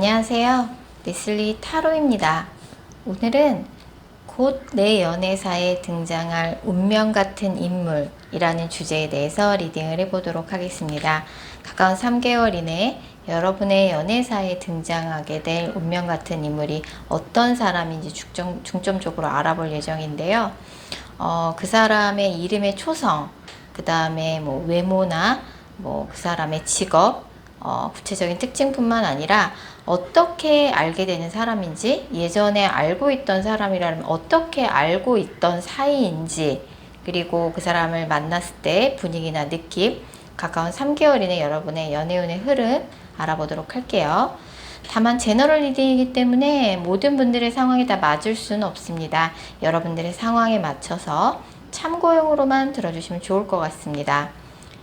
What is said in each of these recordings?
안녕하세요. 레슬리 타로입니다. 오늘은 곧 내 연애사에 등장할 운명 같은 인물이라는 주제에 대해서 리딩을 해보도록 하겠습니다. 가까운 3개월 이내에 여러분의 연애사에 등장하게 될 운명 같은 인물이 어떤 사람인지 중점적으로 알아볼 예정인데요. 그 사람의 이름의 초성, 그 다음에 뭐 외모나 그 사람의 직업, 구체적인 특징뿐만 아니라 어떻게 알게 되는 사람인지, 예전에 알고 있던 사람이라면 어떻게 알고 있던 사이인지, 그리고 그 사람을 만났을 때 분위기나 느낌, 가까운 3개월 이내 여러분의 연애운의 흐름 알아보도록 할게요. 다만 제너럴 리딩이기 때문에 모든 분들의 상황이 다 맞을 수는 없습니다. 여러분들의 상황에 맞춰서 참고용으로만 들어주시면 좋을 것 같습니다.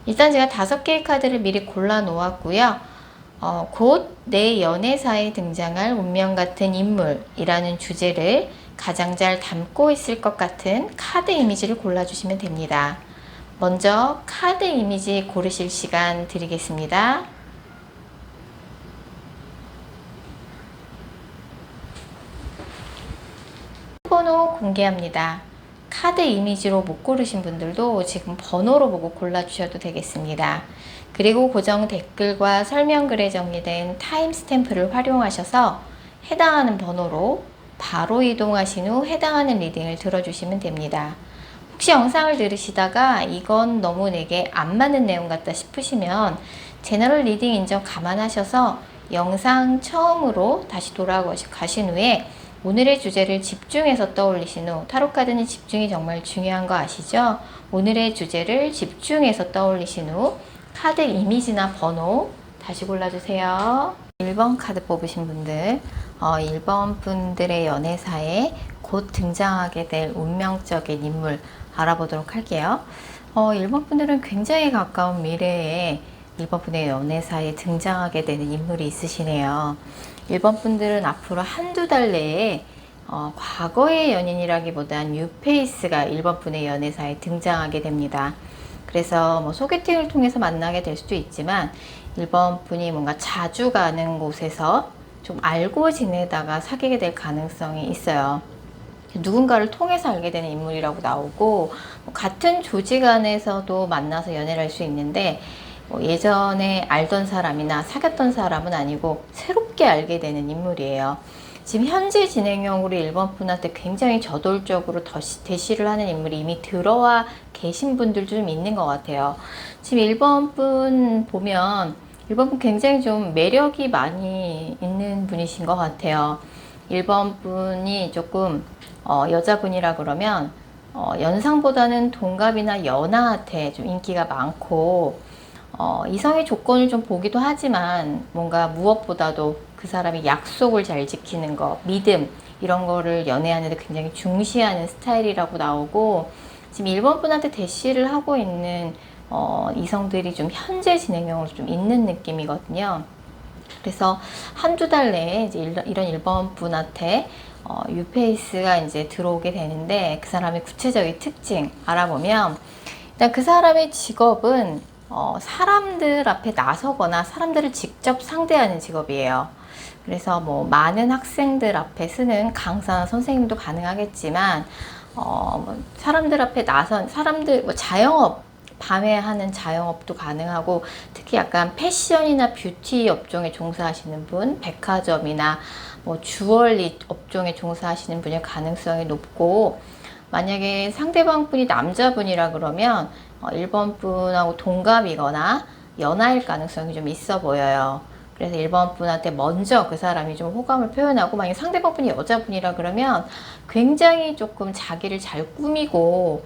일단 제가 5개의 카드를 미리 골라 놓았고요. 곧 내 연애사에 등장할 운명 같은 인물이라는 주제를 가장 잘 담고 있을 것 같은 카드 이미지를 골라주시면 됩니다. 먼저 카드 이미지 고르실 시간 드리겠습니다. 번호 공개합니다. 카드 이미지로 못 고르신 분들도 지금 번호로 보고 골라주셔도 되겠습니다. 그리고 고정 댓글과 설명글에 정리된 타임스탬프를 활용하셔서 해당하는 번호로 바로 이동하신 후 해당하는 리딩을 들어주시면 됩니다. 혹시 영상을 들으시다가 이건 너무 내게 안 맞는 내용 같다 싶으시면 제너럴 리딩 인정 감안하셔서 영상 처음으로 다시 돌아가신 후에 오늘의 주제를 집중해서 떠올리신 후, 타로카드는 집중이 정말 중요한 거 아시죠? 오늘의 주제를 집중해서 떠올리신 후 카드 이미지나 번호 다시 골라주세요. 1번 카드 뽑으신 분들, 1번 분들의 연애사에 곧 등장하게 될 운명적인 인물 알아보도록 할게요. 1번 분들은 굉장히 가까운 미래에 1번 분의 연애사에 등장하게 되는 인물이 있으시네요. 1번 분들은 앞으로 한두 달 내에 과거의 연인이라기보단 뉴페이스가 1번 분의 연애사에 등장하게 됩니다. 그래서 소개팅을 통해서 만나게 될 수도 있지만 1번 분이 뭔가 자주 가는 곳에서 좀 알고 지내다가 사귀게 될 가능성이 있어요. 누군가를 통해서 알게 되는 인물이라고 나오고, 같은 조직 안에서도 만나서 연애를 할 수 있는데 예전에 알던 사람이나 사귀었던 사람은 아니고 새롭게 알게 되는 인물이에요. 지금 현재 진행형으로 1번 분한테 굉장히 저돌적으로 대시를 하는 인물이 이미 들어와 계신 분들도 좀 있는 것 같아요. 지금 1번 분 보면 1번 분 굉장히 좀 매력이 많이 있는 분이신 것 같아요. 1번 분이 조금 여자분이라 그러면 연상보다는 동갑이나 연하한테 좀 인기가 많고, 이성의 조건을 좀 보기도 하지만 뭔가 무엇보다도 그 사람이 약속을 잘 지키는 거, 믿음, 이런 거를 연애하는데 굉장히 중시하는 스타일이라고 나오고, 지금 1번 분한테 대시를 하고 있는 이성들이 좀 현재 진행형으로 좀 있는 느낌이거든요. 그래서 한두 달 내에 이제 이런 1번 분한테 뉴페이스가 이제 들어오게 되는데, 그 사람의 구체적인 특징 알아보면, 일단 그 사람의 직업은 사람들 앞에 나서거나 사람들을 직접 상대하는 직업이에요. 그래서 많은 학생들 앞에 쓰는 강사나 선생님도 가능하겠지만, 사람들 앞에 나선 사람들, 자영업, 밤에 하는 자영업도 가능하고, 특히 약간 패션이나 뷰티 업종에 종사하시는 분, 백화점이나 주얼리 업종에 종사하시는 분일 가능성이 높고, 만약에 상대방 분이 남자분이라 그러면 1번 분하고 동갑이거나 연하일 가능성이 좀 있어 보여요. 그래서 1번 분한테 먼저 그 사람이 좀 호감을 표현하고, 만약 상대방 분이 여자분이라 그러면 굉장히 조금 자기를 잘 꾸미고,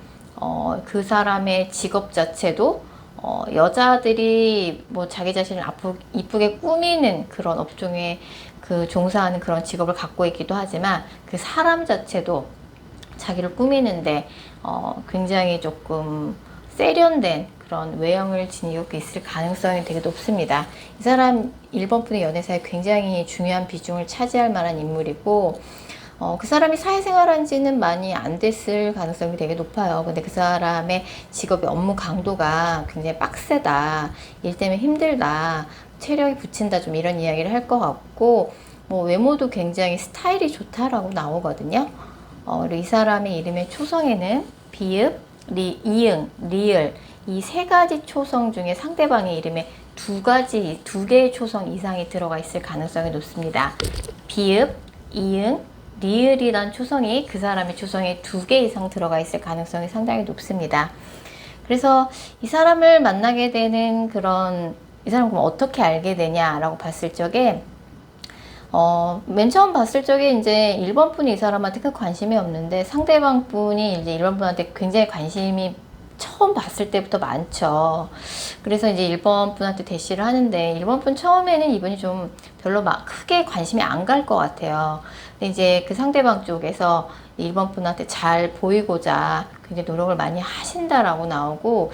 그 사람의 직업 자체도 여자들이 자기 자신을 이쁘게 꾸미는 그런 업종에 종사하는 그런 직업을 갖고 있기도 하지만, 그 사람 자체도 자기를 꾸미는데 굉장히 조금 세련된 그런 외형을 지니고 있을 가능성이 되게 높습니다. 이 사람 1번 분의 연애사에 굉장히 중요한 비중을 차지할 만한 인물이고, 그 사람이 사회생활한 지는 많이 안 됐을 가능성이 되게 높아요. 근데 그 사람의 직업의 업무 강도가 굉장히 빡세다, 일 때문에 힘들다, 체력이 붙인다 좀 이런 이야기를 할 것 같고, 뭐 외모도 굉장히 스타일이 좋다라고 나오거든요. 그리고 이 사람의 이름의 초성에는 비읍, 이응, 리을 이 세 가지 초성 중에 상대방의 이름에 두 개의 초성 이상이 들어가 있을 가능성이 높습니다. 비읍, 이응, 리을이란 초성이 그 사람의 초성에 2개 이상 들어가 있을 가능성이 상당히 높습니다. 그래서 이 사람을 만나게 되는 이 사람 그럼 어떻게 알게 되냐라고 봤을 적에, 맨 처음 봤을 적에 이제 1번 분이 이 사람한테 큰 관심이 없는데 상대방 분이 이제 1번 분한테 굉장히 관심이 처음 봤을 때부터 많죠. 그래서 이제 1번 분한테 대시를 하는데 1번 분 처음에는 이분이 좀 별로 막 크게 관심이 안 갈 것 같아요. 근데 이제 그 상대방 쪽에서 1번 분한테 잘 보이고자 굉장히 노력을 많이 하신다라고 나오고,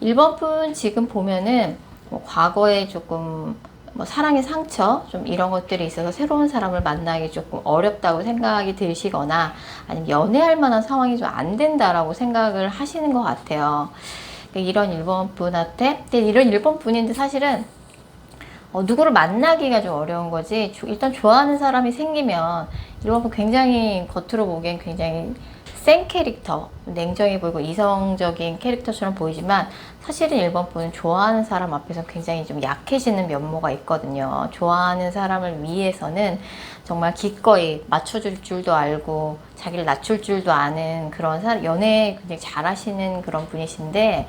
1번 분 지금 보면은 뭐 과거에 조금 뭐 사랑의 상처 좀 이런 것들이 있어서 새로운 사람을 만나기 조금 어렵다고 생각이 드시거나 아니면 연애할 만한 상황이 좀 안 된다라고 생각을 하시는 것 같아요. 이런 1번 분한테, 근데 이런 1번 분인데 사실은 누구를 만나기가 좀 어려운 거지. 일단 좋아하는 사람이 생기면 1번 분 굉장히 겉으로 보기엔 굉장히 센 캐릭터, 냉정해 보이고 이성적인 캐릭터처럼 보이지만 사실은 1번 분은 좋아하는 사람 앞에서 굉장히 좀 약해지는 면모가 있거든요. 좋아하는 사람을 위해서는 정말 기꺼이 맞춰줄 줄도 알고 자기를 낮출 줄도 아는 그런 연애 굉장히 잘하시는 그런 분이신데,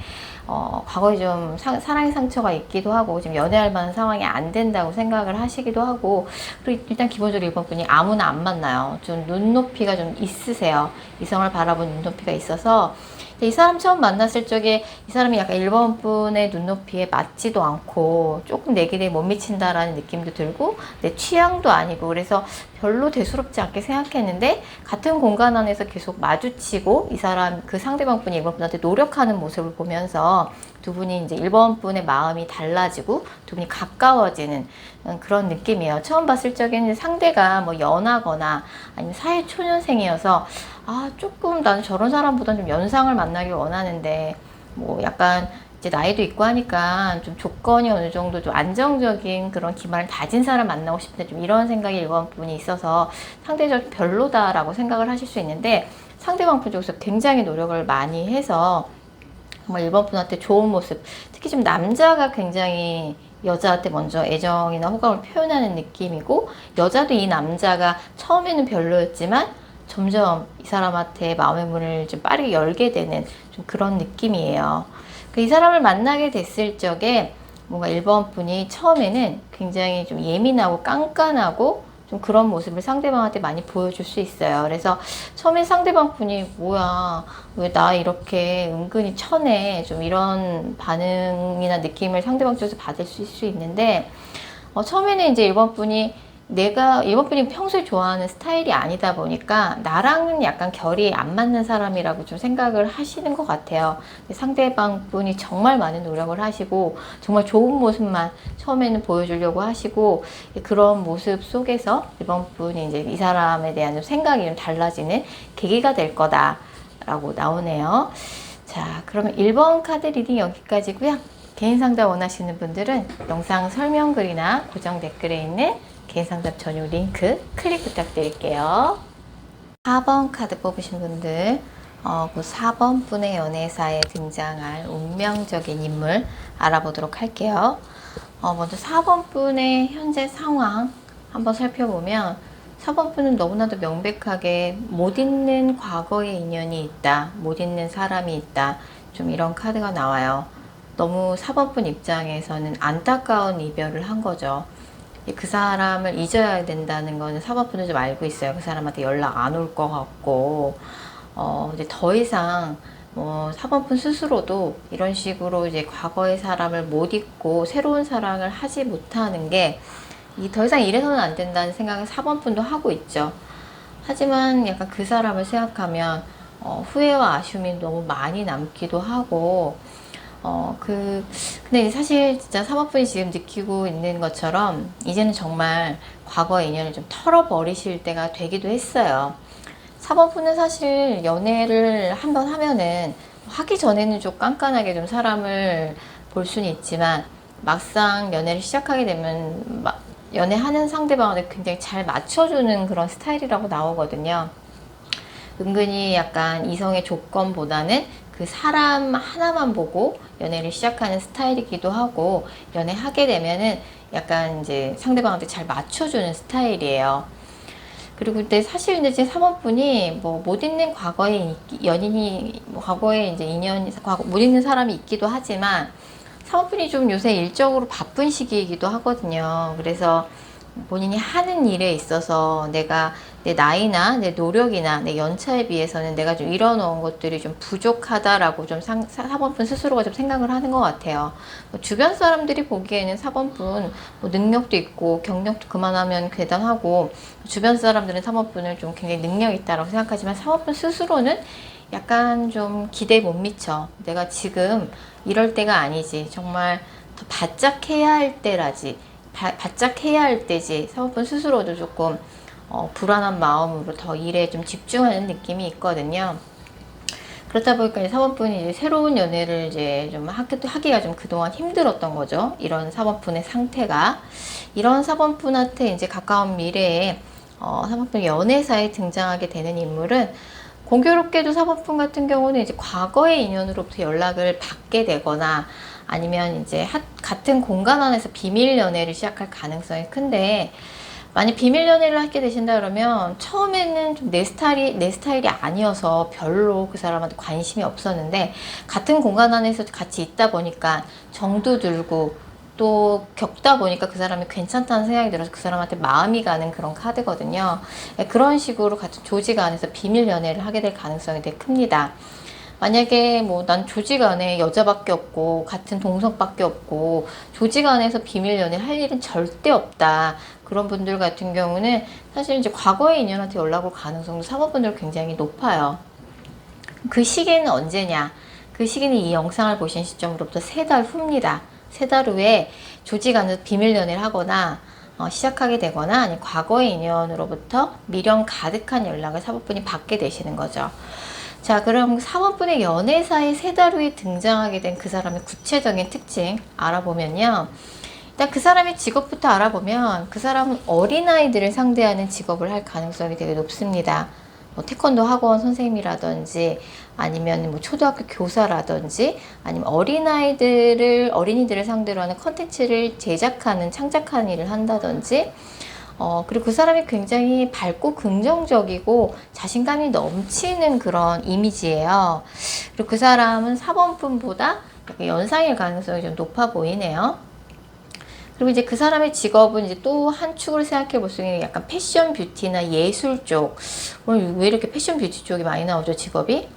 과거에 좀 사랑의 상처가 있기도 하고 지금 연애할 만한 상황이 안 된다고 생각을 하시기도 하고, 그리고 일단 기본적으로 1번 분이 아무나 안 만나요. 좀 눈높이가 좀 있으세요. 이성을 바라보는 눈높이가 있어서 이 사람 처음 만났을 적에 이 사람이 약간 1번 분의 눈높이에 맞지도 않고 조금 내 길에 못 미친다라는 느낌도 들고 내 취향도 아니고 그래서 별로 대수롭지 않게 생각했는데, 같은 공간 안에서 계속 마주치고 이 사람 그 상대방 분이 1번 분한테 노력하는 모습을 보면서 두 분이 이제 1번 분의 마음이 달라지고 두 분이 가까워지는 그런 느낌이에요. 처음 봤을 적에는 상대가 뭐 연하거나 아니면 사회 초년생이어서 조금 나는 저런 사람보다는 좀 연상을 만나길 원하는데, 뭐 약간 이제 나이도 있고 하니까 좀 조건이 어느 정도 좀 안정적인 그런 기반을 다진 사람 만나고 싶은데 좀 이런 생각이 1번 분이 있어서 상대적으로 별로다라고 생각을 하실 수 있는데, 상대방 분 쪽에서 굉장히 노력을 많이 해서 정말 1번 분한테 좋은 모습, 특히 좀 남자가 굉장히 여자한테 먼저 애정이나 호감을 표현하는 느낌이고, 여자도 이 남자가 처음에는 별로였지만 점점 이 사람한테 마음의 문을 좀 빠르게 열게 되는 좀 그런 느낌이에요. 이 사람을 만나게 됐을 적에 뭔가 1번 분이 처음에는 굉장히 좀 예민하고 깐깐하고 좀 그런 모습을 상대방한테 많이 보여줄 수 있어요. 그래서 처음에 상대방 분이 뭐야, 왜 나 이렇게 은근히 쳐내, 좀 이런 반응이나 느낌을 상대방 쪽에서 받을 수 있는데, 처음에는 이제 1번 분이 일본 분이 평소에 좋아하는 스타일이 아니다 보니까 나랑은 약간 결이 안 맞는 사람이라고 좀 생각을 하시는 것 같아요. 상대방 분이 정말 많은 노력을 하시고 정말 좋은 모습만 처음에는 보여주려고 하시고, 그런 모습 속에서 일본 분이 이제 이 사람에 대한 좀 생각이 좀 달라지는 계기가 될 거다라고 나오네요. 자, 그러면 1번 카드 리딩 여기까지고요. 개인 상담 원하시는 분들은 영상 설명글이나 고정 댓글에 있는 개인상담 전용 링크 클릭 부탁드릴게요. 4번 카드 뽑으신 분들, 그 4번 분의 연애사에 등장할 운명적인 인물 알아보도록 할게요. 먼저 4번 분의 현재 상황 한번 살펴보면, 4번 분은 너무나도 명백하게 못 잊는 과거의 인연이 있다, 못 잊는 사람이 있다, 좀 이런 카드가 나와요. 너무 4번 분 입장에서는 안타까운 이별을 한 거죠. 그 사람을 잊어야 된다는 거는 4번 분은 좀 알고 있어요. 그 사람한테 연락 안 올 것 같고, 이제 더 이상 4번 분 스스로도 이런 식으로 이제 과거의 사람을 못 잊고 새로운 사랑을 하지 못하는 게 더 이상 이래서는 안 된다는 생각을 4번 분도 하고 있죠. 하지만 약간 그 사람을 생각하면 후회와 아쉬움이 너무 많이 남기도 하고, 근데 사실 진짜 4번 분이 지금 느끼고 있는 것처럼 이제는 정말 과거의 인연을 좀 털어버리실 때가 되기도 했어요. 4번 분은 사실 연애를 한번 하면은 하기 전에는 좀 깐깐하게 좀 사람을 볼 수는 있지만 막상 연애를 시작하게 되면 연애하는 상대방한테 굉장히 잘 맞춰주는 그런 스타일이라고 나오거든요. 은근히 약간 이성의 조건보다는 그 사람 하나만 보고 연애를 시작하는 스타일이기도 하고, 연애하게 되면은 약간 이제 상대방한테 잘 맞춰주는 스타일이에요. 그리고 근데 사실 이제 사모분이 뭐 못 있는 과거의 연인이, 뭐 과거에 이제 인연이, 못 있는 사람이 있기도 하지만, 사모분이 좀 요새 일적으로 바쁜 시기이기도 하거든요. 그래서 본인이 하는 일에 있어서 내가 내 나이나 내 노력이나 내 연차에 비해서는 내가 좀 이뤄놓은 것들이 좀 부족하다라고 좀 사번분 스스로가 좀 생각을 하는 것 같아요. 뭐 주변 사람들이 보기에는 사번분 뭐 능력도 있고 경력도 그만하면 대단하고, 주변 사람들은 사번분을 좀 굉장히 능력 있다라고 생각하지만, 사번분 스스로는 약간 좀 기대에 못 미쳐. 내가 지금 이럴 때가 아니지. 정말 더 바짝 해야 할 때라지. 바짝 해야 할 때지. 사모분 스스로도 조금 불안한 마음으로 더 일에 좀 집중하는 느낌이 있거든요. 그렇다 보니까 사모분이 이제 새로운 연애를 이제 좀 하기가 좀 그동안 힘들었던 거죠. 이런 사모분의 상태가. 이런 사모분한테 이제 가까운 미래에 사모분 연애사에 등장하게 되는 인물은, 공교롭게도 사모분 같은 경우는 이제 과거의 인연으로부터 연락을 받게 되거나, 아니면 이제 같은 공간 안에서 비밀 연애를 시작할 가능성이 큰데, 만약 비밀 연애를 하게 되신다 그러면 처음에는 좀 내 스타일이 아니어서 별로 그 사람한테 관심이 없었는데, 같은 공간 안에서 같이 있다 보니까 정도 들고 또 겪다 보니까 그 사람이 괜찮다는 생각이 들어서 그 사람한테 마음이 가는 그런 카드거든요. 그런 식으로 같은 조직 안에서 비밀 연애를 하게 될 가능성이 되게 큽니다. 만약에 뭐 난 조직 안에 여자밖에 없고 같은 동성밖에 없고 조직 안에서 비밀 연애를 할 일은 절대 없다, 그런 분들 같은 경우는 사실 이제 과거의 인연한테 연락 올 가능성도 사모분들 굉장히 높아요. 그 시기는 언제냐? 그 시기는 이 영상을 보신 시점으로부터 3달 후입니다. 3달 후에 조직 안에서 비밀 연애를 하거나 시작하게 되거나, 아니면 과거의 인연으로부터 미련 가득한 연락을 사모분이 받게 되시는 거죠. 자, 그럼 사모분의 연애사의 3달 후에 등장하게 된 그 사람의 구체적인 특징 알아보면요. 일단 그 사람의 직업부터 알아보면, 그 사람은 어린아이들을 상대하는 직업을 할 가능성이 되게 높습니다. 뭐 태권도 학원 선생님이라든지, 아니면 뭐 초등학교 교사라든지, 아니면 어린이들을 상대로 하는 컨텐츠를 제작하는, 창작하는 일을 한다든지, 그리고 그 사람이 굉장히 밝고 긍정적이고 자신감이 넘치는 그런 이미지예요. 그리고 그 사람은 4번분보다 연상일 가능성이 좀 높아 보이네요. 그리고 이제 그 사람의 직업은 이제 또 한 축을 생각해 볼 수 있는, 약간 패션 뷰티나 예술 쪽. 오늘 왜 이렇게 패션 뷰티 쪽이 많이 나오죠, 직업이?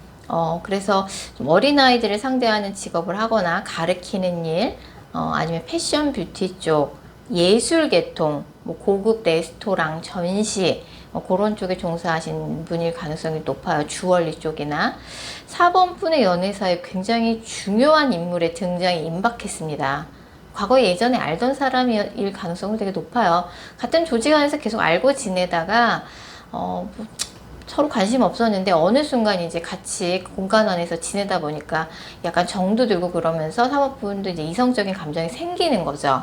그래서 좀 어린아이들을 상대하는 직업을 하거나 가르치는 일, 아니면 패션 뷰티 쪽, 예술 계통, 뭐 고급 레스토랑, 전시, 그런 쪽에 종사하신 분일 가능성이 높아요. 주얼리 쪽이나. 4번 분의 연애사에 굉장히 중요한 인물의 등장이 임박했습니다. 과거 예전에 알던 사람일 가능성이 되게 높아요. 같은 조직 안에서 계속 알고 지내다가 뭐 서로 관심 없었는데 어느 순간 이제 같이 공간 안에서 지내다 보니까 약간 정도 들고 그러면서 사모분도 이제 이성적인 감정이 생기는 거죠.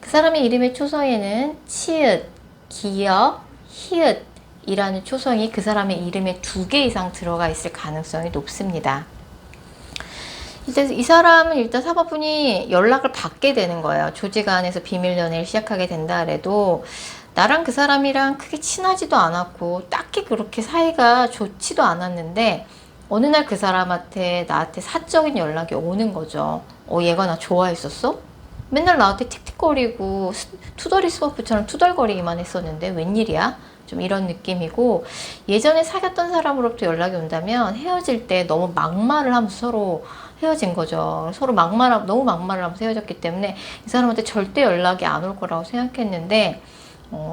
그 사람의 이름의 초성에는 치읓, 기역, 히읗 이라는 초성이 그 사람의 이름에 2개 이상 들어가 있을 가능성이 높습니다. 일단 이 사람은 일단 사모분이 연락을 받게 되는 거예요. 조직 안에서 비밀 연애를 시작하게 된다 그래도 나랑 그 사람이랑 크게 친하지도 않았고 딱히 그렇게 사이가 좋지도 않았는데, 어느 날 그 사람한테 나한테 사적인 연락이 오는 거죠. 얘가 나 좋아했었어? 맨날 나한테 틱틱거리고 투덜이 스머프처럼 투덜거리기만 했었는데 웬일이야? 좀 이런 느낌이고, 예전에 사귀었던 사람으로부터 연락이 온다면 헤어질 때 너무 막말을 하면서 서로 헤어진 거죠. 서로 너무 막말을 하면서 헤어졌기 때문에 이 사람한테 절대 연락이 안 올 거라고 생각했는데,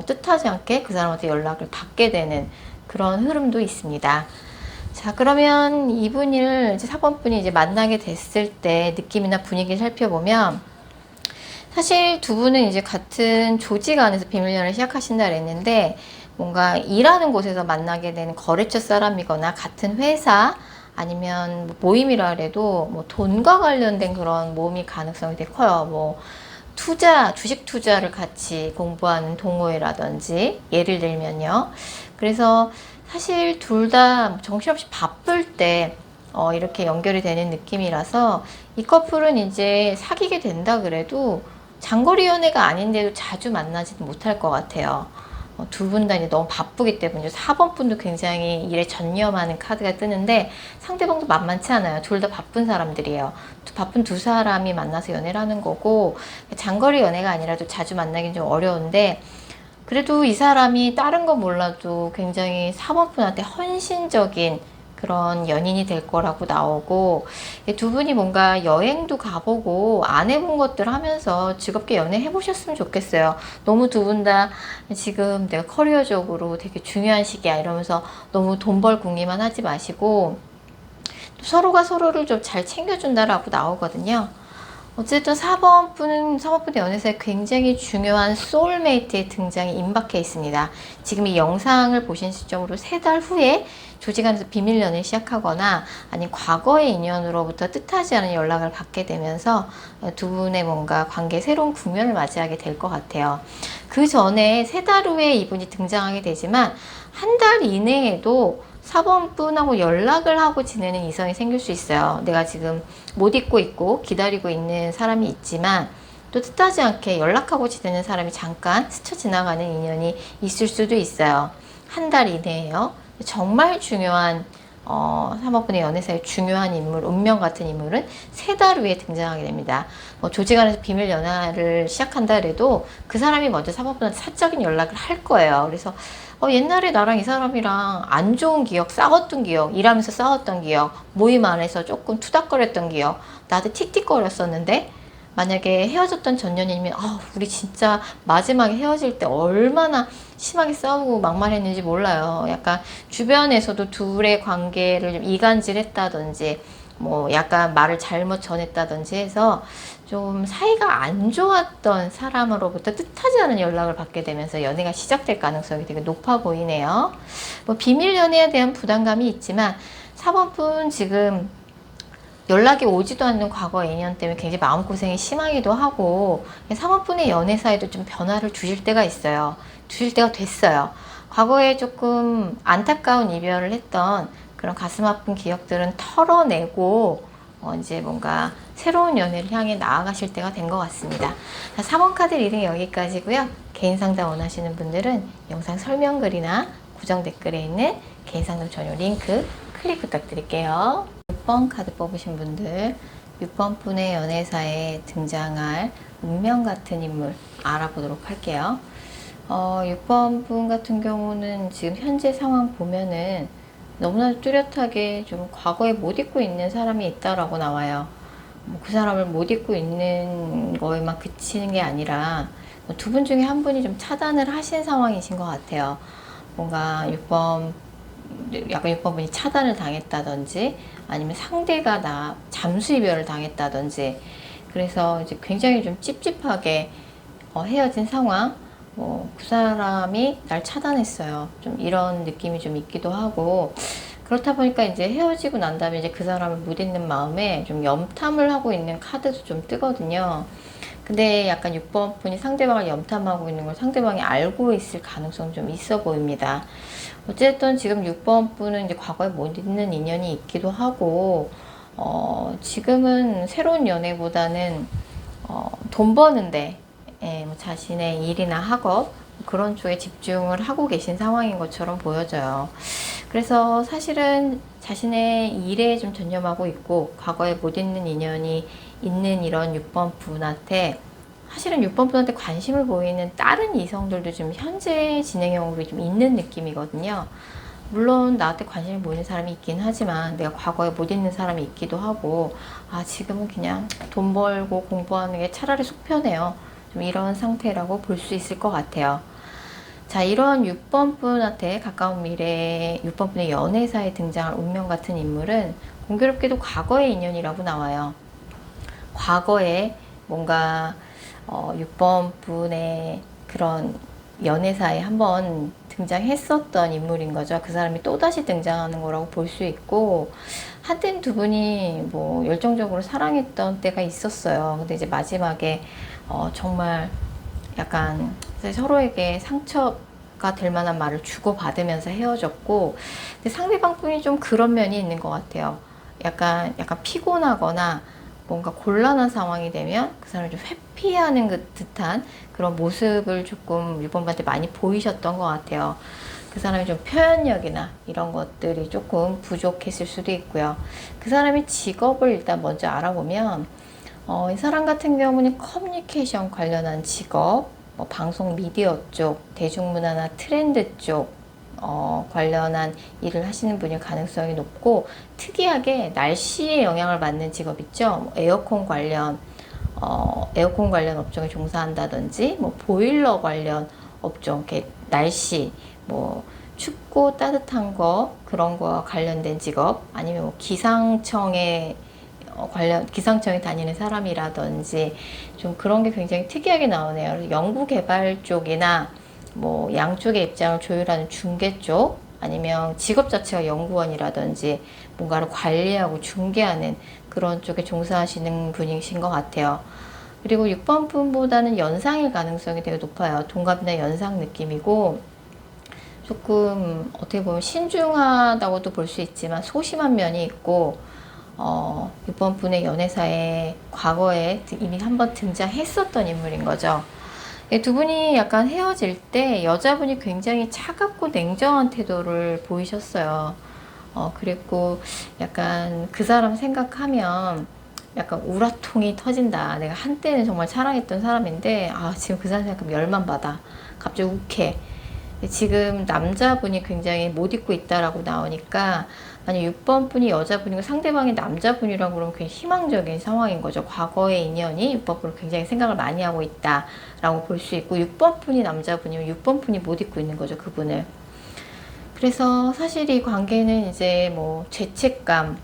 뜻하지 않게 그 사람한테 연락을 받게 되는 그런 흐름도 있습니다. 자, 그러면 이분을 이제 4번분이 이제 만나게 됐을 때 느낌이나 분위기를 살펴보면, 사실 두 분은 이제 같은 조직 안에서 비밀연애를 시작하신다 그랬는데, 뭔가 일하는 곳에서 만나게 되는 거래처 사람이거나 같은 회사, 아니면 뭐 모임이라 해도 뭐 돈과 관련된 그런 모임일 가능성이 되게 커요. 뭐 주식 투자를 같이 공부하는 동호회라든지 예를 들면요. 그래서 사실 둘 다 정신없이 바쁠 때 이렇게 연결이 되는 느낌이라서 이 커플은 이제 사귀게 된다 그래도 장거리 연애가 아닌데도 자주 만나지는 못할 것 같아요. 두 분 다 이제 너무 바쁘기 때문에 4번 분도 굉장히 일에 전념하는 카드가 뜨는데 상대방도 만만치 않아요. 둘 다 바쁜 사람들이에요. 바쁜 두 사람이 만나서 연애를 하는 거고 장거리 연애가 아니라도 자주 만나긴 좀 어려운데 그래도 이 사람이 다른 건 몰라도 굉장히 4번 분한테 헌신적인 그런 연인이 될 거라고 나오고 두 분이 뭔가 여행도 가보고 안 해본 것들 하면서 즐겁게 연애해 보셨으면 좋겠어요. 너무 두 분 다 지금 내가 커리어적으로 되게 중요한 시기야 이러면서 너무 돈 벌 궁리만 하지 마시고 서로가 서로를 좀 잘 챙겨준다라고 나오거든요. 어쨌든 4번 분의 연애사에 굉장히 중요한 소울메이트의 등장이 임박해 있습니다. 지금 이 영상을 보신 시점으로 3달 후에 조직 안에서 비밀 연애를 시작하거나 아니면 과거의 인연으로부터 뜻하지 않은 연락을 받게 되면서 두 분의 뭔가 관계의 새로운 국면을 맞이하게 될 것 같아요. 그 전에 3달 후에 이분이 등장하게 되지만 한 달 이내에도 4번 분하고 연락을 하고 지내는 이성이 생길 수 있어요. 내가 지금 못 잊고 있고 기다리고 있는 사람이 있지만 또 뜻하지 않게 연락하고 지내는 사람이 잠깐 스쳐 지나가는 인연이 있을 수도 있어요. 한 달 이내에요. 정말 중요한 3번 분의 연애사의 중요한 인물, 운명 같은 인물은 3달 후에 등장하게 됩니다. 조직 안에서 비밀 연애를 시작한다 해도 그 사람이 먼저 3번 분한테 사적인 연락을 할 거예요. 그래서 옛날에 나랑 이 사람이랑 안 좋은 기억, 싸웠던 기억, 일하면서 싸웠던 기억, 모임 안에서 조금 투닥거렸던 기억, 나도 틱틱거렸었는데 만약에 헤어졌던 전 연인이면 우리 진짜 마지막에 헤어질 때 얼마나 심하게 싸우고 막말했는지 몰라요. 약간 주변에서도 둘의 관계를 좀 이간질했다든지 뭐 약간 말을 잘못 전했다든지 해서 좀 사이가 안 좋았던 사람으로부터 뜻하지 않은 연락을 받게 되면서 연애가 시작될 가능성이 되게 높아 보이네요. 뭐 비밀 연애에 대한 부담감이 있지만 4번 분 지금 연락이 오지도 않는 과거 인연 때문에 굉장히 마음고생이 심하기도 하고 3번 분의 연애 사이도 좀 변화를 주실 때가 있어요. 주실 때가 됐어요. 과거에 조금 안타까운 이별을 했던 그런 가슴 아픈 기억들은 털어내고 이제 뭔가 새로운 연애를 향해 나아가실 때가 된 것 같습니다. 자, 3번 카드 리딩 여기까지고요. 개인 상담 원하시는 분들은 영상 설명글이나 고정 댓글에 있는 개인 상담 전용 링크 클릭 부탁드릴게요. 6번 카드 뽑으신 분들, 6번 분의 연애사에 등장할 운명 같은 인물 알아보도록 할게요. 6번 분 같은 경우는 지금 현재 상황 보면은 너무나 뚜렷하게 좀 과거에 못 잊고 있는 사람이 있다라고 나와요. 그 사람을 못 잊고 있는 거에만 그치는 게 아니라 두 분 중에 한 분이 좀 차단을 하신 상황이신 것 같아요. 뭔가 6번 분이 차단을 당했다든지 아니면 상대가 잠수 이별을 당했다든지 그래서 이제 굉장히 좀 찝찝하게 헤어진 상황, 그 사람이 날 차단했어요. 좀 이런 느낌이 좀 있기도 하고 그렇다 보니까 이제 헤어지고 난 다음에 이제 그 사람을 못 잊는 마음에 좀 염탐을 하고 있는 카드도 좀 뜨거든요. 근데 약간 6번 분이 상대방을 염탐하고 있는 걸 상대방이 알고 있을 가능성이 좀 있어 보입니다. 어쨌든 지금 6번 분은 이제 과거에 못 잊는 인연이 있기도 하고, 지금은 새로운 연애보다는, 돈 버는데, 뭐 자신의 일이나 학업, 그런 쪽에 집중을 하고 계신 상황인 것처럼 보여져요. 그래서 사실은 자신의 일에 좀 전념하고 있고 과거에 못 잊는 인연이 있는 이런 6번 분한테 사실은 6번 분한테 관심을 보이는 다른 이성들도 좀 현재 진행형으로 좀 있는 느낌이거든요. 물론 나한테 관심을 보이는 사람이 있긴 하지만 내가 과거에 못 잊는 사람이 있기도 하고 지금은 그냥 돈 벌고 공부하는 게 차라리 속 편해요. 좀 이런 상태라고 볼 수 있을 것 같아요. 자, 이런 6번 분한테 가까운 미래에 6번 분의 연애사에 등장할 운명 같은 인물은 공교롭게도 과거의 인연이라고 나와요. 과거에 뭔가 6번 분의 그런 연애사에 한번 등장했었던 인물인 거죠. 그 사람이 또다시 등장하는 거라고 볼 수 있고, 한때는 두 분이 뭐 열정적으로 사랑했던 때가 있었어요. 근데 이제 마지막에 정말 약간 서로에게 상처가 될 만한 말을 주고받으면서 헤어졌고, 근데 상대방 분이 좀 그런 면이 있는 것 같아요. 약간 피곤하거나 뭔가 곤란한 상황이 되면 그 사람이 좀 회피하는 듯한 그런 모습을 조금 유범한테 많이 보이셨던 것 같아요. 그 사람이 좀 표현력이나 이런 것들이 조금 부족했을 수도 있고요. 그 사람의 직업을 일단 먼저 알아보면, 이 사람 같은 경우는 커뮤니케이션 관련한 직업, 뭐 방송 미디어 쪽, 대중문화나 트렌드 쪽, 관련한 일을 하시는 분일 가능성이 높고, 특이하게 날씨에 영향을 받는 직업 있죠. 뭐 에어컨 관련 업종에 종사한다든지, 뭐 보일러 관련 업종, 이렇게 날씨, 뭐 춥고 따뜻한 거, 그런 거와 관련된 직업, 아니면 뭐 기상청에 기상청에 다니는 사람이라든지, 좀 그런 게 굉장히 특이하게 나오네요. 그래서 연구개발 쪽이나 뭐 양쪽의 입장을 조율하는 중개 쪽, 아니면 직업 자체가 연구원이라든지 뭔가를 관리하고 중개하는 그런 쪽에 종사하시는 분이신 것 같아요. 그리고 6번 분보다는 연상일 가능성이 되게 높아요. 동갑이나 연상 느낌이고, 조금 어떻게 보면 신중하다고도 볼 수 있지만 소심한 면이 있고, 6번 분의 연애사에 과거에 이미 한번 등장했었던 인물인 거죠. 두 분이 약간 헤어질 때 여자분이 굉장히 차갑고 냉정한 태도를 보이셨어요. 그리고 약간 그 사람 생각하면 약간 우라통이 터진다. 내가 한때는 정말 사랑했던 사람인데, 지금 그 사람 생각하면 열만 받아. 갑자기 욱해. 지금 남자분이 굉장히 못 잊고 있다라고 나오니까, 만약 6번 분이 여자분이고 상대방이 남자분이라고 그러면 굉장히 희망적인 상황인 거죠. 과거의 인연이 6번 분을 굉장히 생각을 많이 하고 있다라고 볼 수 있고, 6번 분이 남자분이면 6번 분이 못 잊고 있는 거죠, 그분을. 그래서 사실 이 관계는 이제 뭐 죄책감과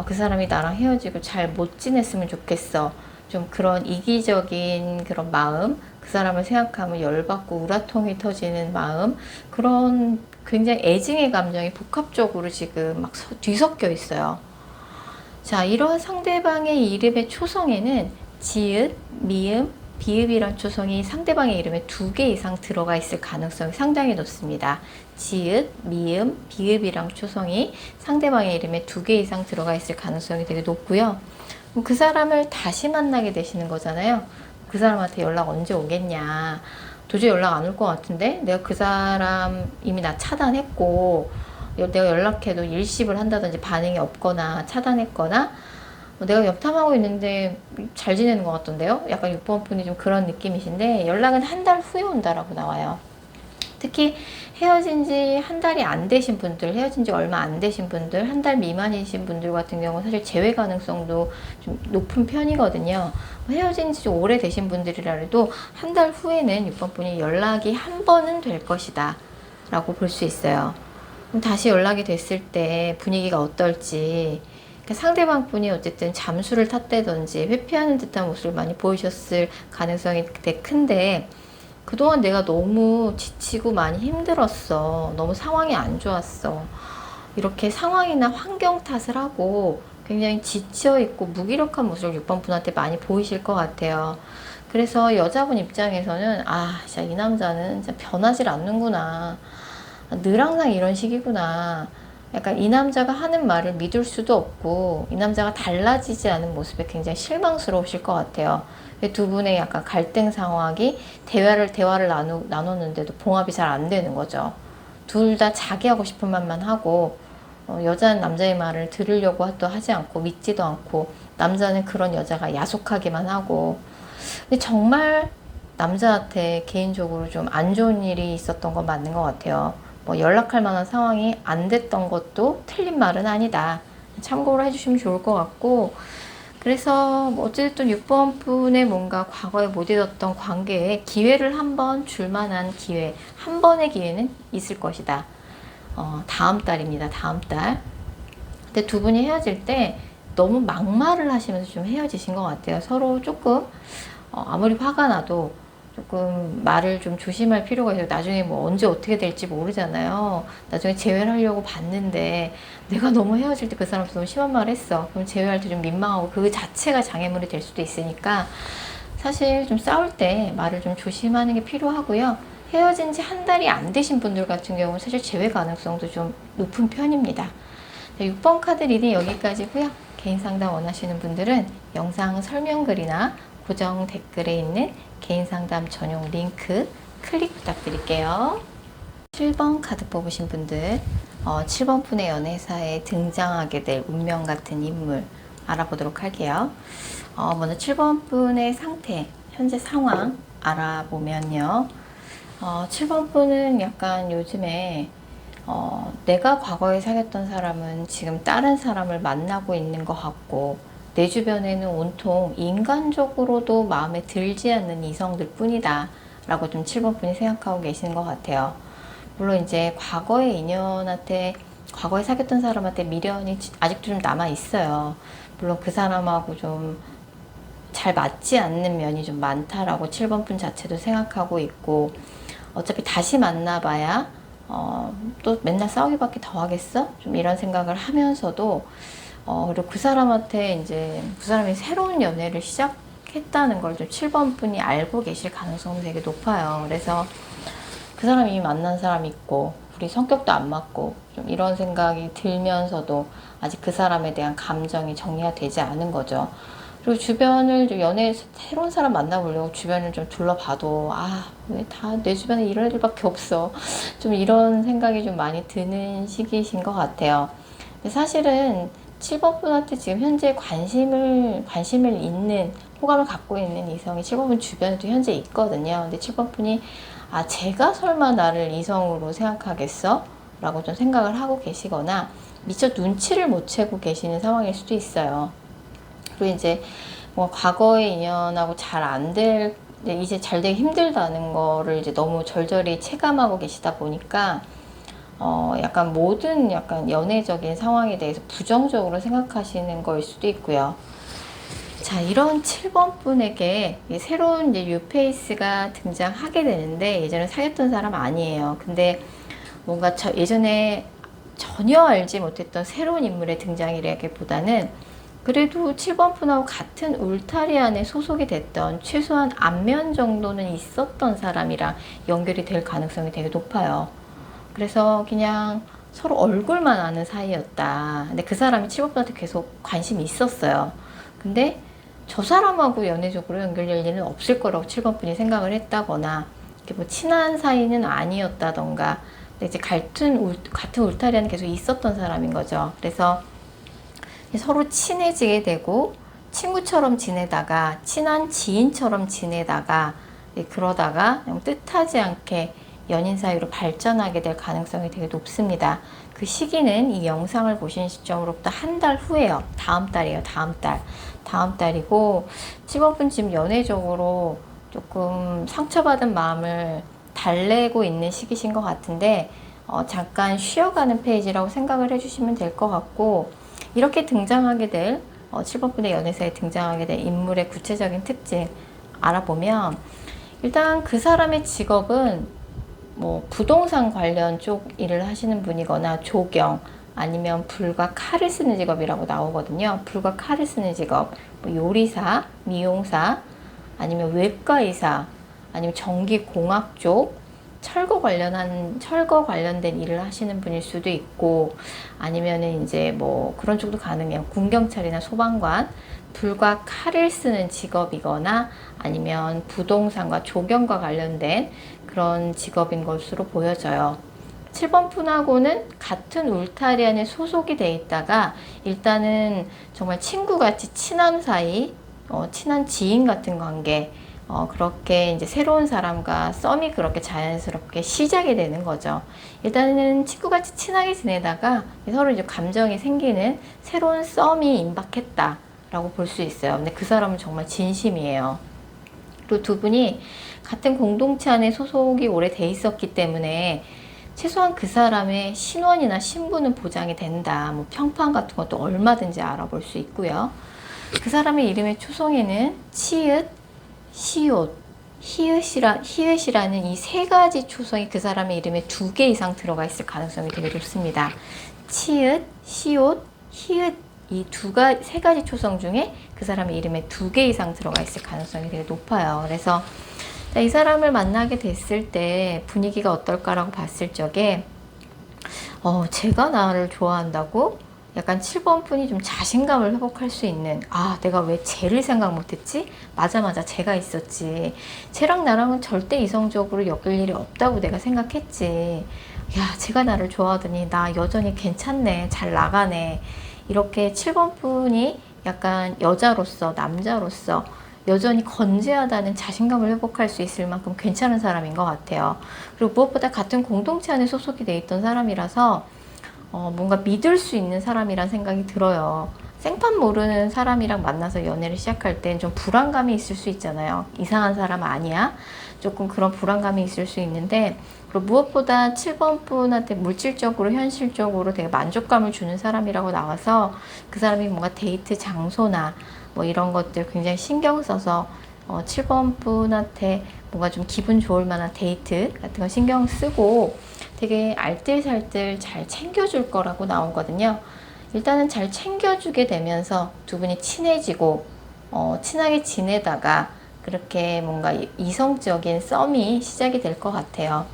그 사람이 나랑 헤어지고 잘 못 지냈으면 좋겠어. 좀 그런 이기적인 그런 마음, 그 사람을 생각하면 열받고 우라통이 터지는 마음, 그런 굉장히 애증의 감정이 복합적으로 지금 막 뒤섞여 있어요. 자, 이런 상대방의 이름의 초성에는 지읒, 미음, 비읍이란 초성이 상대방의 이름에 2개 이상 들어가 있을 가능성이 상당히 높습니다. 지읒, 미음, 비읍이랑 초성이 상대방의 이름에 2개 이상 들어가 있을 가능성이 되게 높고요. 그 사람을 다시 만나게 되시는 거잖아요. 그 사람한테 연락 언제 오겠냐. 도저히 연락 안 올 것 같은데 내가 그 사람 이미 나 차단했고, 내가 연락해도 일십을 한다든지 반응이 없거나 차단했거나, 내가 옆탐하고 있는데 잘 지내는 것 같던데요. 약간 6번 분이 좀 그런 느낌이신데, 연락은 한 달 후에 온다라고 나와요. 특히 헤어진 지 한 달이 안 되신 분들, 헤어진 지 얼마 안 되신 분들, 한 달 미만이신 분들 같은 경우는 사실 재회 가능성도 좀 높은 편이거든요. 헤어진 지 좀 오래되신 분들이라 해도 한 달 후에는 6번 분이 연락이 한 번은 될 것이다 라고 볼 수 있어요. 그럼 다시 연락이 됐을 때 분위기가 어떨지, 그러니까 상대방 분이 어쨌든 잠수를 탔다든지 회피하는 듯한 모습을 많이 보이셨을 가능성이 되게 큰데, 그동안 내가 너무 지치고 많이 힘들었어. 너무 상황이 안 좋았어. 이렇게 상황이나 환경 탓을 하고 굉장히 지쳐있고 무기력한 모습을 6번 분한테 많이 보이실 것 같아요. 그래서 여자분 입장에서는 진짜 이 남자는 진짜 변하질 않는구나. 늘 항상 이런 식이구나. 약간 이 남자가 하는 말을 믿을 수도 없고, 이 남자가 달라지지 않은 모습에 굉장히 실망스러우실 것 같아요. 두 분의 약간 갈등 상황이 대화를 나눴는데도 봉합이 잘 안 되는 거죠. 둘 다 자기 하고 싶은 말만 하고, 여자는 남자의 말을 들으려고 또 하지 않고 믿지도 않고, 남자는 그런 여자가 야속하기만 하고. 근데 정말 남자한테 개인적으로 좀 안 좋은 일이 있었던 건 맞는 것 같아요. 뭐 연락할 만한 상황이 안 됐던 것도 틀린 말은 아니다. 참고로 해주시면 좋을 것 같고, 그래서 뭐 어쨌든 6번 분의 뭔가 과거에 못 잊었던 관계에 기회를 한번 줄 만한 기회, 한 번의 기회는 있을 것이다. 다음 달입니다. 다음 달. 근데 두 분이 헤어질 때 너무 막말을 하시면서 좀 헤어지신 것 같아요. 서로 조금 아무리 화가 나도 조금 말을 좀 조심할 필요가 있어요. 나중에 뭐 언제 어떻게 될지 모르잖아요. 나중에 재회를 하려고 봤는데 내가 너무 헤어질 때 그 사람한테 너무 심한 말을 했어. 그럼 재회할 때 좀 민망하고 그 자체가 장애물이 될 수도 있으니까 사실 좀 싸울 때 말을 좀 조심하는 게 필요하고요. 헤어진 지 한 달이 안 되신 분들 같은 경우는 사실 재회 가능성도 좀 높은 편입니다. 6번 카드 리딩 여기까지고요. 개인 상담 원하시는 분들은 영상 설명글이나 고정 댓글에 있는 개인 상담 전용 링크 클릭 부탁드릴게요. 7번 카드 뽑으신 분들, 7번 분의 연애사에 등장하게 될 운명 같은 인물 알아보도록 할게요. 먼저 7번 분의 상태, 현재 상황 알아보면요. 7번 분은 약간 요즘에 내가 과거에 사귀었던 사람은 지금 다른 사람을 만나고 있는 것 같고 내 주변에는 온통 인간적으로도 마음에 들지 않는 이성들 뿐이다 라고 좀 7번 분이 생각하고 계시는 것 같아요. 물론 이제 과거의 인연한테 과거에 사귀었던 사람한테 미련이 아직도 좀 남아 있어요. 물론 그 사람하고 좀 잘 맞지 않는 면이 좀 많다라고 7번 분 자체도 생각하고 있고 어차피 다시 만나봐야 또 맨날 싸우기밖에 더 하겠어? 좀 이런 생각을 하면서도 그리고 그 사람한테 이제 그 사람이 새로운 연애를 시작했다는 걸 좀 7번 분이 알고 계실 가능성이 되게 높아요. 그래서 그 사람이 이미 만난 사람 있고 우리 성격도 안 맞고 좀 이런 생각이 들면서도 아직 그 사람에 대한 감정이 정리가 되지 않은 거죠. 그리고 주변을 좀 새로운 사람 만나보려고 주변을 좀 둘러봐도 왜 다 내 주변에 이런 애들밖에 없어. 좀 이런 생각이 좀 많이 드는 시기이신 것 같아요. 근데 사실은 7번 분한테 지금 현재 관심을 있는 호감을 갖고 있는 이성이 7번 분 주변에도 현재 있거든요. 근데 7번 분이 제가 설마 나를 이성으로 생각하겠어? 라고 좀 생각을 하고 계시거나 미처 눈치를 못 채고 계시는 상황일 수도 있어요. 그리고 이제 뭐 과거의 인연하고 잘 안 될, 이제 잘 되기 힘들다는 거를 이제 너무 절절히 체감하고 계시다 보니까 약간 모든 약간 연애적인 상황에 대해서 부정적으로 생각하시는 거일 수도 있고요. 자, 이런 7번 분에게 새로운 이제 뉴페이스가 등장하게 되는데 예전에 사귀었던 사람 아니에요. 근데 뭔가 예전에 전혀 알지 못했던 새로운 인물의 등장이라기보다는 그래도 7번 분하고 같은 울타리 안에 소속이 됐던 최소한 안면 정도는 있었던 사람이랑 연결이 될 가능성이 되게 높아요. 그래서 그냥 서로 얼굴만 아는 사이였다. 근데 그 사람이 7번 분한테 계속 관심이 있었어요. 근데 저 사람하고 연애적으로 연결될 일은 없을 거라고 7번 분이 생각을 했다거나 이렇게 뭐 친한 사이는 아니었다던가 근데 이제 같은 울타리 안에 계속 있었던 사람인 거죠. 그래서 서로 친해지게 되고 친구처럼 지내다가 친한 지인처럼 지내다가 그러다가 뜻하지 않게 연인 사이로 발전하게 될 가능성이 되게 높습니다. 그 시기는 이 영상을 보신 시점으로부터 한 달 후에요. 다음 달이에요. 다음 달이고 7번 분 지금 연애적으로 조금 상처받은 마음을 달래고 있는 시기신 것 같은데 잠깐 쉬어가는 페이지라고 생각을 해주시면 될 것 같고 이렇게 등장하게 될 7번 분의 연애사에 등장하게 될 인물의 구체적인 특징 알아보면 일단 그 사람의 직업은 뭐 부동산 관련 쪽 일을 하시는 분이거나 조경 아니면 불과 칼을 쓰는 직업이라고 나오거든요. 불과 칼을 쓰는 직업, 뭐 요리사, 미용사, 아니면 외과의사, 아니면 전기공학 쪽, 철거 관련된 일을 하시는 분일 수도 있고, 아니면은 이제 뭐 그런 쪽도 가능해요. 군경찰이나 소방관, 불과 칼을 쓰는 직업이거나 아니면 부동산과 조경과 관련된 그런 직업인 것으로 보여져요. 7번 분하고는 같은 울타리 안에 소속이 돼 있다가 일단은 정말 친구같이 친한 사이, 친한 지인 같은 관계, 그렇게 이제 새로운 사람과 썸이 그렇게 자연스럽게 시작이 되는 거죠. 일단은 친구같이 친하게 지내다가 서로 이제 감정이 생기는 새로운 썸이 임박했다라고 볼 수 있어요. 근데 그 사람은 정말 진심이에요. 그리고 두 분이 같은 공동체 안에 소속이 오래돼 있었기 때문에 최소한 그 사람의 신원이나 신분은 보장이 된다. 뭐 평판 같은 것도 얼마든지 알아볼 수 있고요. 그 사람의 이름의 초성에는 치읓, 시옷, 히읗이라는 이 세 가지 초성이 그 사람의 이름에 2개 이상 들어가 있을 가능성이 되게 높습니다. 치읓, 시옷, 히읗 이 세 가지 초성 중에 그 사람의 이름에 2개 이상 들어가 있을 가능성이 되게 높아요. 그래서 이 사람을 만나게 됐을 때 분위기가 어떨까라고 봤을 적에 제가 나를 좋아한다고? 약간 7번 분이 좀 자신감을 회복할 수 있는, 내가 왜 쟤를 생각 못했지? 맞아 쟤가 있었지. 쟤랑 나랑은 절대 이성적으로 엮일 일이 없다고 내가 생각했지. 야, 쟤가 나를 좋아하더니 나 여전히 괜찮네, 잘 나가네. 이렇게 7번 분이 약간 여자로서, 남자로서 여전히 건재하다는 자신감을 회복할 수 있을 만큼 괜찮은 사람인 것 같아요. 그리고 무엇보다 같은 공동체 안에 소속이 돼 있던 사람이라서 뭔가 믿을 수 있는 사람이란 생각이 들어요. 생판 모르는 사람이랑 만나서 연애를 시작할 땐 좀 불안감이 있을 수 있잖아요. 이상한 사람 아니야? 조금 그런 불안감이 있을 수 있는데, 그리고 무엇보다 7번 분한테 물질적으로, 현실적으로 되게 만족감을 주는 사람이라고 나와서 그 사람이 뭔가 데이트 장소나 뭐 이런 것들 굉장히 신경 써서 7번 분한테 뭔가 좀 기분 좋을 만한 데이트 같은 거 신경 쓰고 되게 알뜰살뜰 잘 챙겨줄 거라고 나오거든요. 일단은 잘 챙겨주게 되면서 두 분이 친해지고 친하게 지내다가 그렇게 뭔가 이성적인 썸이 시작이 될 것 같아요.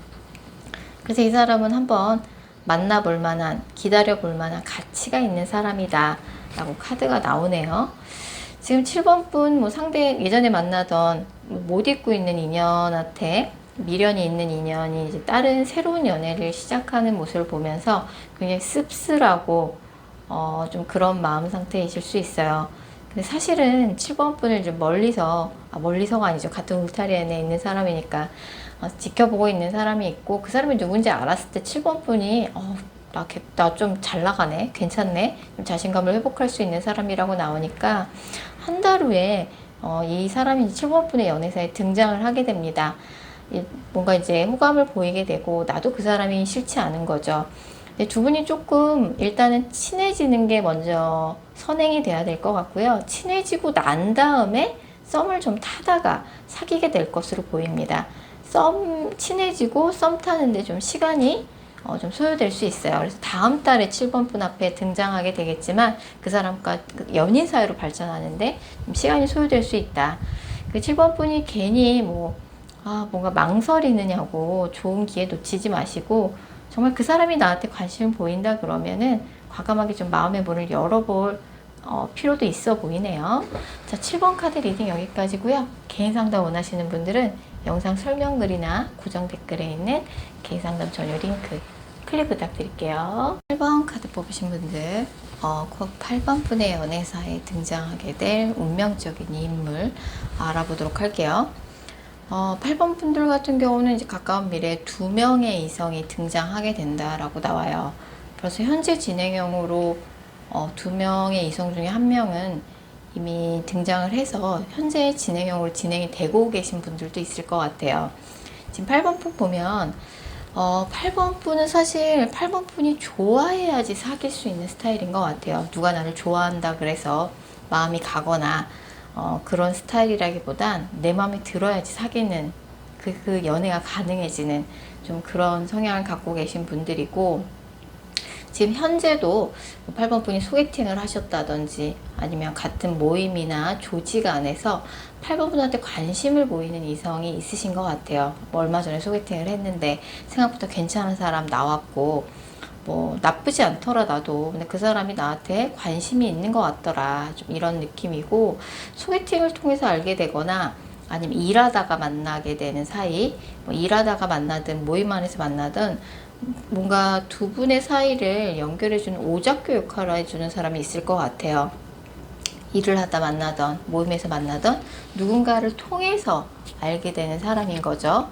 그래서 이 사람은 한번 만나볼 만한, 기다려볼 만한 가치가 있는 사람이다 라고 카드가 나오네요. 지금 7번 분 상대 예전에 만나던 못 잊고 있는 인연한테 미련이 있는 인연이 이제 다른 새로운 연애를 시작하는 모습을 보면서 굉장히 씁쓸하고 좀 그런 마음 상태이실 수 있어요. 근데 사실은 7번 분을 좀 멀리서가 아니죠. 같은 울타리 안에 있는 사람이니까 지켜보고 있는 사람이 있고, 그 사람이 누군지 알았을 때 7번 분이 나 좀 잘 나가네, 괜찮네, 좀 자신감을 회복할 수 있는 사람이라고 나오니까 한 달 후에 이 사람이 7번 분의 연애사에 등장을 하게 됩니다. 뭔가 이제 호감을 보이게 되고 나도 그 사람이 싫지 않은 거죠. 근데 두 분이 조금 일단은 친해지는 게 먼저 선행이 돼야 될 것 같고요. 친해지고 난 다음에 썸을 좀 타다가 사귀게 될 것으로 보입니다. 친해지고 썸 타는데 좀 시간이 좀 소요될 수 있어요. 그래서 다음 달에 7번 분 앞에 등장하게 되겠지만 그 사람과 연인 사이로 발전하는데 좀 시간이 소요될 수 있다. 그 7번 분이 괜히 뭔가 망설이느냐고 좋은 기회 놓치지 마시고, 정말 그 사람이 나한테 관심을 보인다 그러면은 과감하게 좀 마음의 문을 열어볼 필요도 있어 보이네요. 자, 7번 카드 리딩 여기까지고요. 개인 상담 원하시는 분들은 영상 설명글이나 고정 댓글에 있는 개인 상담 전용 링크 클릭 부탁드릴게요. 8번 카드 뽑으신 분들, 곧 8번 분의 연애사에 등장하게 될 운명적인 인물 알아보도록 할게요. 8번 분들 같은 경우는 이제 가까운 미래에 2명의 이성이 등장하게 된다라고 나와요. 그래서 현재 진행형으로 2명의 이성 중에 1명은 이미 등장을 해서 현재 진행형으로 진행이 되고 계신 분들도 있을 것 같아요. 지금 8번 분 보면 8번 분은 사실 8번 분이 좋아해야지 사귈 수 있는 스타일인 것 같아요. 누가 나를 좋아한다 그래서 마음이 가거나 그런 스타일이라기보단 내 마음에 들어야지 사귀는 그 연애가 가능해지는 좀 그런 성향을 갖고 계신 분들이고, 지금 현재도 8번 분이 소개팅을 하셨다든지 아니면 같은 모임이나 조직 안에서 8번 분한테 관심을 보이는 이성이 있으신 것 같아요. 얼마 전에 소개팅을 했는데 생각보다 괜찮은 사람 나왔고 나쁘지 않더라 나도, 근데 그 사람이 나한테 관심이 있는 것 같더라, 좀 이런 느낌이고, 소개팅을 통해서 알게 되거나 아니면 일하다가 만나게 되는 사이, 일하다가 만나든 모임 안에서 만나든 뭔가 두 분의 사이를 연결해주는 오작교 역할을 해주는 사람이 있을 것 같아요. 일을 하다 만나던 모임에서 만나던 누군가를 통해서 알게 되는 사람인 거죠.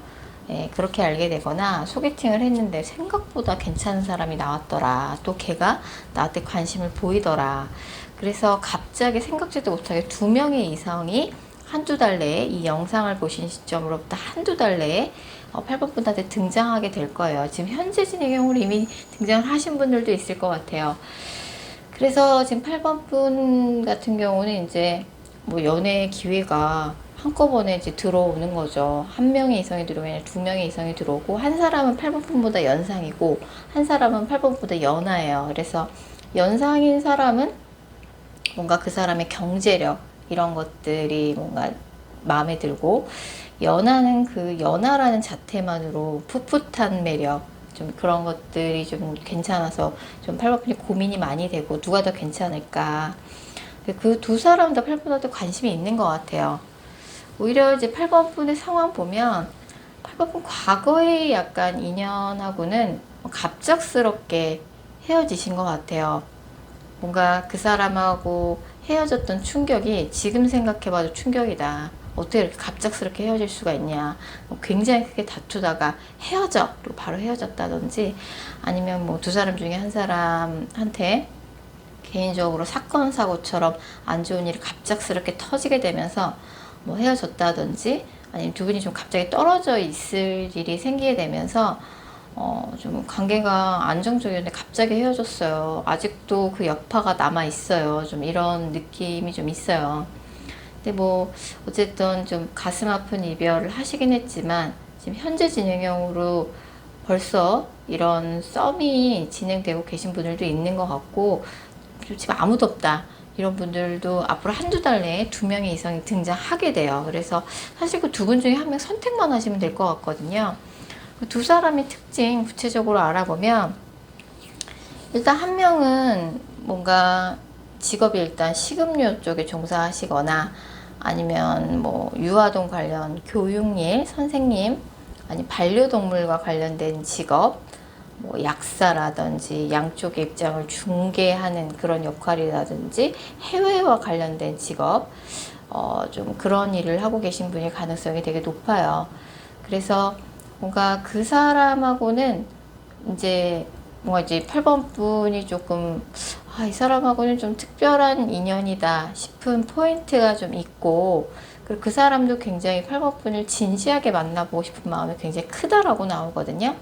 그렇게 알게 되거나 소개팅을 했는데 생각보다 괜찮은 사람이 나왔더라, 또 걔가 나한테 관심을 보이더라, 그래서 갑자기 생각지도 못하게 2명의 이성이 한두 달 내에, 이 영상을 보신 시점으로부터 한두 달 내에 8번 분한테 등장하게 될 거예요. 지금 현재 진행형으로 이미 등장을 하신 분들도 있을 것 같아요. 그래서 지금 8번 분 같은 경우는 이제 연애 기회가 한꺼번에 이제 들어오는 거죠. 한 명의 이성이 들어오면 아니라 두 명의 이성이 들어오고, 한 사람은 8번분보다 연상이고 한 사람은 8번분보다 연하예요. 그래서 연상인 사람은 뭔가 그 사람의 경제력 이런 것들이 뭔가 마음에 들고, 연하는 그 연하라는 자태만으로 풋풋한 매력, 좀 그런 것들이 좀 괜찮아서 좀 8번분이 고민이 많이 되고 누가 더 괜찮을까. 그 두 사람 다 8번한테 관심이 있는 것 같아요. 오히려 이제 8번분의 상황 보면 8번분 과거의 약간 인연하고는 갑작스럽게 헤어지신 것 같아요. 뭔가 그 사람하고 헤어졌던 충격이 지금 생각해봐도 충격이다. 어떻게 이렇게 갑작스럽게 헤어질 수가 있냐. 굉장히 크게 다투다가 헤어져. 그리고 바로 헤어졌다든지, 아니면 뭐 두 사람 중에 한 사람한테 개인적으로 사건 사고처럼 안 좋은 일이 갑작스럽게 터지게 되면서 뭐 헤어졌다든지, 아니면 두 분이 좀 갑자기 떨어져 있을 일이 생기게 되면서 좀 관계가 안정적이었는데 갑자기 헤어졌어요. 아직도 그 여파가 남아 있어요. 좀 이런 느낌이 좀 있어요. 근데 뭐 어쨌든 좀 가슴 아픈 이별을 하시긴 했지만, 지금 현재 진행형으로 벌써 이런 썸이 진행되고 계신 분들도 있는 것 같고, 지금 아무도 없다 이런 분들도 앞으로 한두 달 내에 두 명의 이성이 등장하게 돼요. 그래서 사실 그 두 분 중에 한 명 선택만 하시면 될 것 같거든요. 그 두 사람의 특징 구체적으로 알아보면, 일단 한 명은 뭔가 직업이 일단 식음료 쪽에 종사하시거나, 아니면 뭐 유아동 관련 교육일, 선생님, 아니 반려동물과 관련된 직업, 뭐 약사라든지 양쪽의 입장을 중개하는 그런 역할이라든지, 해외와 관련된 직업, 좀 그런 일을 하고 계신 분일 가능성이 되게 높아요. 그래서 뭔가 그 사람하고는 이제 뭔가 이제 8번 분이 조금 이 사람하고는 좀 특별한 인연이다 싶은 포인트가 좀 있고, 그리고 그 사람도 굉장히 8번 분을 진지하게 만나보고 싶은 마음이 굉장히 크다라고 나오거든요.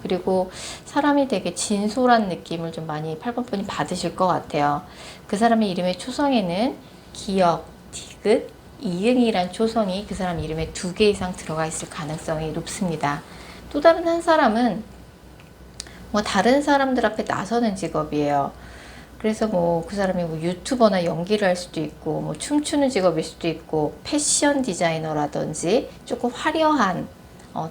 그리고 사람이 되게 진솔한 느낌을 좀 많이 8번 분이 받으실 것 같아요. 그 사람의 이름의 초성에는 기역, 디귿, 이응이란 초성이 그 사람 이름에 2개 이상 들어가 있을 가능성이 높습니다. 또 다른 한 사람은 뭐 다른 사람들 앞에 나서는 직업이에요. 그래서 뭐 그 사람이 뭐 유튜버나 연기를 할 수도 있고, 뭐 춤추는 직업일 수도 있고, 패션 디자이너라든지 조금 화려한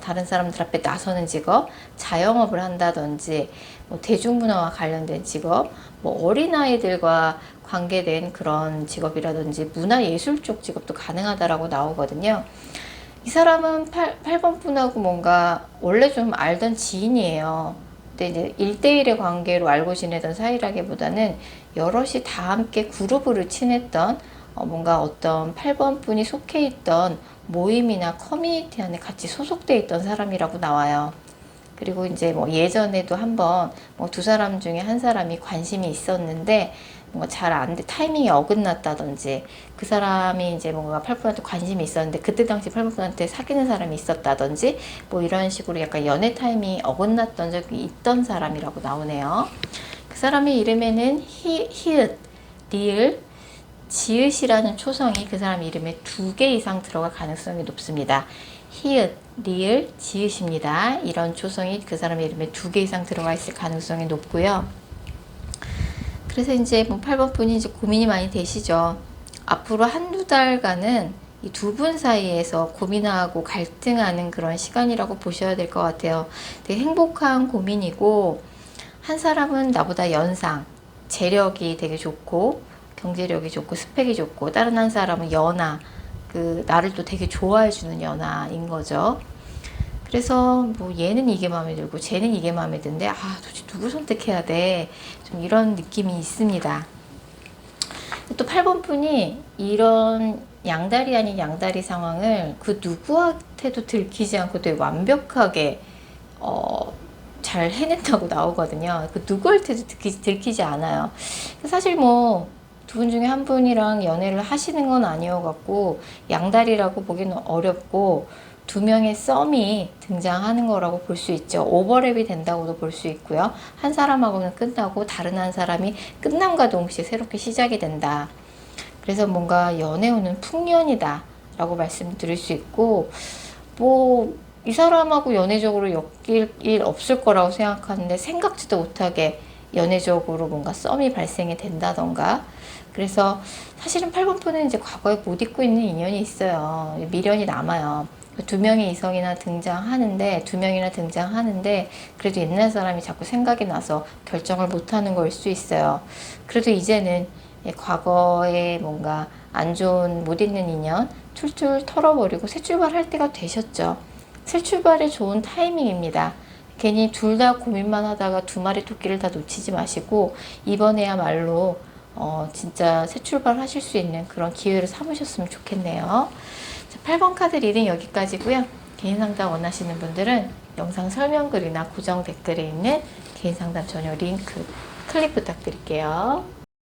다른 사람들 앞에 나서는 직업, 자영업을 한다든지, 뭐 대중문화와 관련된 직업, 뭐 어린아이들과 관계된 그런 직업이라든지 문화예술 쪽 직업도 가능하다라고 나오거든요. 이 사람은 8번 분하고 뭔가 원래 좀 알던 지인이에요. 근데 이제 1대1의 관계로 알고 지내던 사이라기보다는 여럿이 다 함께 그룹으로 친했던, 뭔가 어떤 8번 분이 속해 있던 모임이나 커뮤니티 안에 같이 소속돼 있던 사람이라고 나와요. 그리고 이제 뭐 예전에도 한번 뭐 두 사람 중에 한 사람이 관심이 있었는데 뭔가 잘 안 돼, 타이밍이 어긋났다든지, 그 사람이 이제 뭔가 8분한테 관심이 있었는데 그때 당시 8분한테 사귀는 사람이 있었다든지, 뭐 이런 식으로 약간 연애 타이밍이 어긋났던 적이 있던 사람이라고 나오네요. 그 사람의 이름에는 히읗, 리을, 지읒이라는 초성이 그 사람 이름에 2개 이상 들어갈 가능성이 높습니다. 히읗, 리을, 지읒입니다. 이런 초성이 그 사람 이름에 2개 이상 들어가 있을 가능성이 높고요. 그래서 이제 뭐 8번 분이 이제 고민이 많이 되시죠. 앞으로 한두 달간은 이 두 분 사이에서 고민하고 갈등하는 그런 시간이라고 보셔야 될 것 같아요. 되게 행복한 고민이고, 한 사람은 나보다 연상, 재력이 되게 좋고, 경제력이 좋고, 스펙이 좋고, 다른 한 사람은 연하, 나를 또 되게 좋아해주는 연하인 거죠. 그래서 뭐 얘는 이게 마음에 들고 쟤는 이게 마음에 드는데 도대체 누구 선택해야 돼? 좀 이런 느낌이 있습니다. 또 8번 분이 이런 양다리 아닌 양다리 상황을 그 누구한테도 들키지 않고 되게 완벽하게 잘 해낸다고 나오거든요. 그 누구한테도 들키지 않아요. 사실 뭐 두 분 중에 한 분이랑 연애를 하시는 건 아니어갖고 양다리라고 보기는 어렵고, 두 명의 썸이 등장하는 거라고 볼 수 있죠. 오버랩이 된다고도 볼 수 있고요. 한 사람하고는 끝나고 다른 한 사람이 끝남과 동시에 새롭게 시작이 된다. 그래서 뭔가 연애 오는 풍년이다 라고 말씀드릴 수 있고, 뭐 이 사람하고 연애적으로 엮일 일 없을 거라고 생각하는데 생각지도 못하게 연애적으로 뭔가 썸이 발생이 된다던가. 그래서 사실은 8번 분은 이제 과거에 못 잊고 있는 인연이 있어요. 미련이 남아요. 두 명의 이성이나 등장하는데, 두 명이나 등장하는데, 그래도 옛날 사람이 자꾸 생각이 나서 결정을 못하는 걸 수 있어요. 그래도 이제는 과거에 뭔가 안 좋은 못 잊는 인연 툴툴 털어버리고 새 출발할 때가 되셨죠. 새 출발의 좋은 타이밍입니다. 괜히 둘 다 고민만 하다가 두 마리 토끼를 다 놓치지 마시고 이번에야말로 진짜 새 출발하실 수 있는 그런 기회를 삼으셨으면 좋겠네요. 자, 8번 카드 리딩 여기까지고요. 개인 상담 원하시는 분들은 영상 설명글이나 고정 댓글에 있는 개인 상담 전용 링크 클릭 부탁드릴게요.